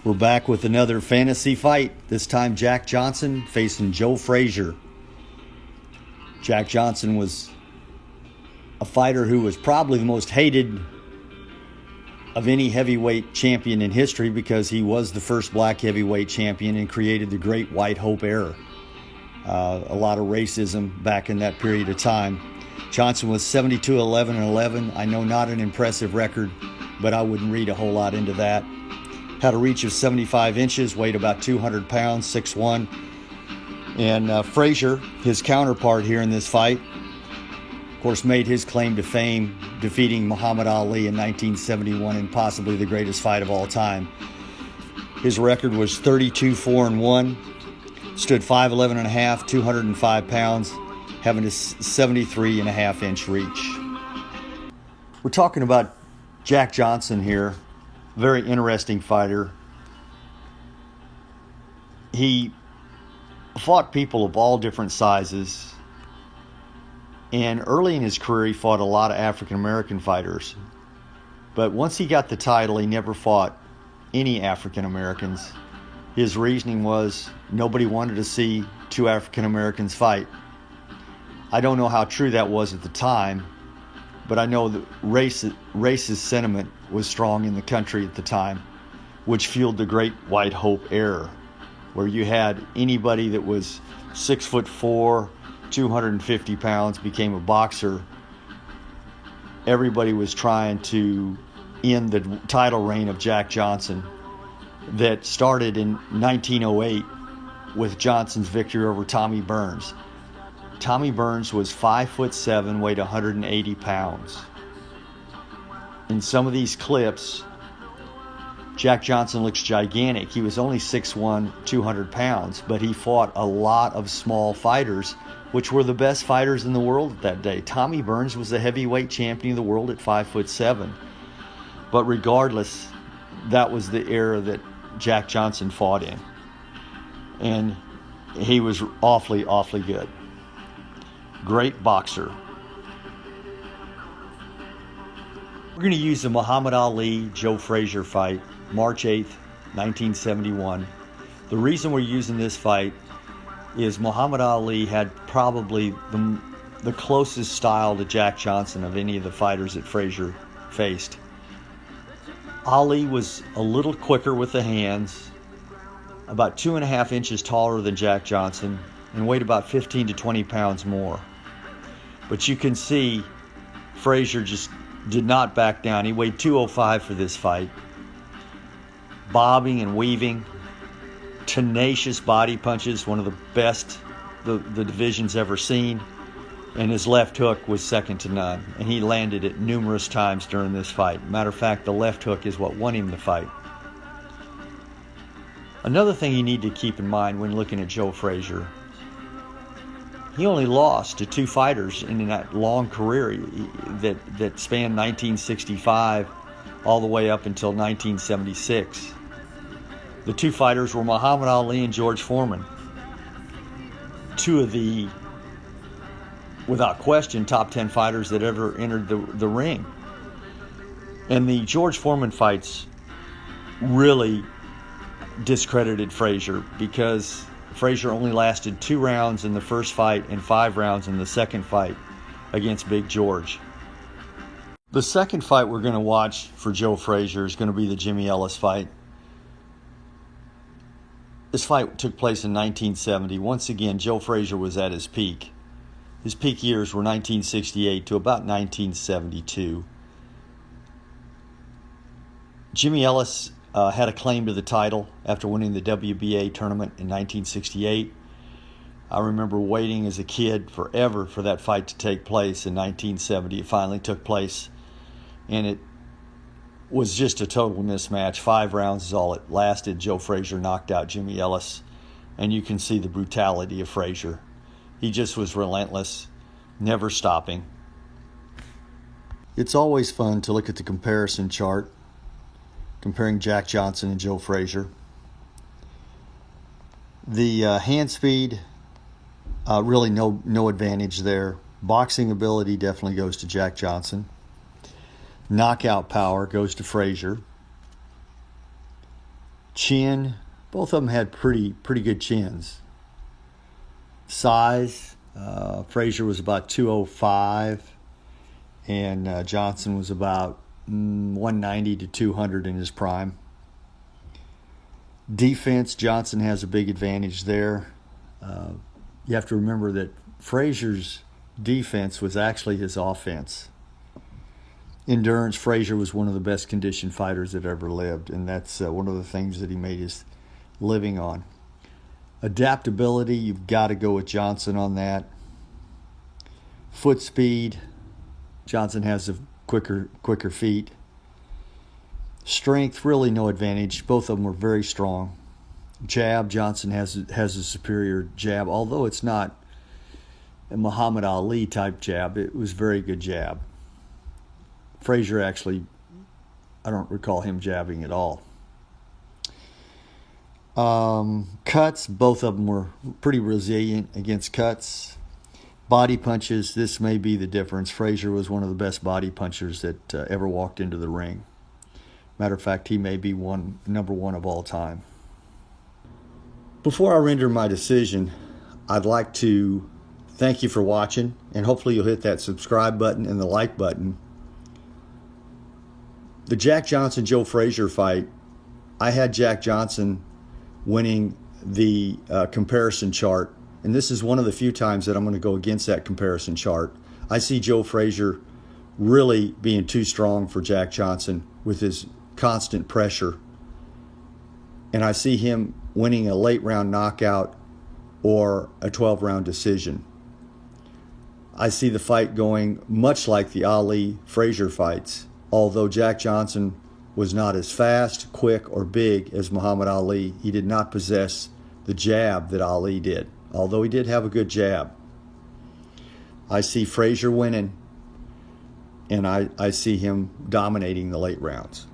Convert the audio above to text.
We're back with another fantasy fight. This time Jack Johnson facing Joe Frazier. Jack Johnson was a fighter who was probably the most hated of any heavyweight champion in history because he was the first black heavyweight champion and created the Great White Hope era. A lot of racism back in that period of time. Johnson was 72-11-11. I know not an impressive record, but I wouldn't read a whole lot into that. Had a reach of 75 inches, weighed about 200 pounds, 6'1". And Frazier, his counterpart here in this fight, of course, made his claim to fame defeating Muhammad Ali in 1971 in possibly the greatest fight of all time. His record was 32-4-1, stood 5'11.5", 205 pounds, having a 73.5-inch reach. We're talking about Jack Johnson here. Very interesting fighter. He fought people of all different sizes. And early in his career, he fought a lot of African American fighters. But once he got the title, he never fought any African Americans. His reasoning was nobody wanted to see two African Americans fight. I don't know how true that was at the time, but I know that racist sentiment was strong in the country at the time, which fueled the Great White Hope era, where you had anybody that was 6'4", 250 pounds, became a boxer. Everybody was trying to end the title reign of Jack Johnson that started in 1908 with Johnson's victory over Tommy Burns. Tommy Burns was 5'7", weighed 180 pounds. In some of these clips, Jack Johnson looks gigantic. He was only 6'1", 200 pounds, but he fought a lot of small fighters, which were the best fighters in the world at that day. Tommy Burns was the heavyweight champion of the world at 5'7". But regardless, that was the era that Jack Johnson fought in. And he was awfully, awfully good. Great boxer. We're going to use the Muhammad Ali-Joe Frazier fight, March 8th, 1971. The reason we're using this fight is Muhammad Ali had probably the closest style to Jack Johnson of any of the fighters that Frazier faced. Ali was a little quicker with the hands, about 2.5 inches taller than Jack Johnson, and weighed about 15 to 20 pounds more. But you can see Frazier just did not back down. He weighed 205 for this fight. Bobbing and weaving, tenacious body punches, one of the best the division's ever seen. And his left hook was second to none. And he landed it numerous times during this fight. Matter of fact, the left hook is what won him the fight. Another thing you need to keep in mind when looking at Joe Frazier, he only lost to two fighters in that long career that spanned 1965 all the way up until 1976. The two fighters were Muhammad Ali and George Foreman. Two of the, without question, top 10 fighters that ever entered the ring. And the George Foreman fights really discredited Frazier because Frazier only lasted 2 rounds in the first fight and 5 rounds in the second fight against Big George. The second fight we're going to watch for Joe Frazier is going to be the Jimmy Ellis fight. This fight took place in 1970. Once again, Joe Frazier was at his peak. His peak years were 1968 to about 1972. Jimmy Ellis had a claim to the title after winning the WBA tournament in 1968. I remember waiting as a kid forever for that fight to take place in 1970. It finally took place, and it was just a total mismatch. 5 rounds is all it lasted. Joe Frazier knocked out Jimmy Ellis, and you can see the brutality of Frazier. He just was relentless, never stopping. It's always fun to look at the comparison chart comparing Jack Johnson and Joe Frazier. The hand speed, really no advantage there. Boxing ability definitely goes to Jack Johnson. Knockout power goes to Frazier. Chin, both of them had pretty good chins. Size, Frazier was about 205, and Johnson was about 190 to 200 in his prime. Defense, Johnson has a big advantage there. You have to remember that Frazier's defense was actually his offense. Endurance, Frazier was one of the best conditioned fighters that ever lived, and that's one of the things that he made his living on. Adaptability, you've got to go with Johnson on that. Foot speed, Johnson has the quicker feet. Strength, really no advantage. Both of them were very strong. Jab, Johnson has a superior jab, although it's not a Muhammad Ali type jab. It was very good jab. Frazier actually, I don't recall him jabbing at all. Cuts, both of them were pretty resilient against cuts. Body punches, this may be the difference. Frazier was one of the best body punchers that ever walked into the ring. Matter of fact, he may be number one of all time. Before I render my decision, I'd like to thank you for watching, and hopefully you'll hit that subscribe button and the like button. The Jack Johnson-Joe Frazier fight, I had Jack Johnson winning the comparison chart, and this is one of the few times that I'm going to go against that comparison chart. I see Joe Frazier really being too strong for Jack Johnson with his constant pressure, and I see him winning a late round knockout or a 12-round decision. I see the fight going much like the Ali-Frazier fights, although Jack Johnson was not as fast, quick, or big as Muhammad Ali. He did not possess the jab that Ali did, although he did have a good jab. I see Frazier winning, and I see him dominating the late rounds.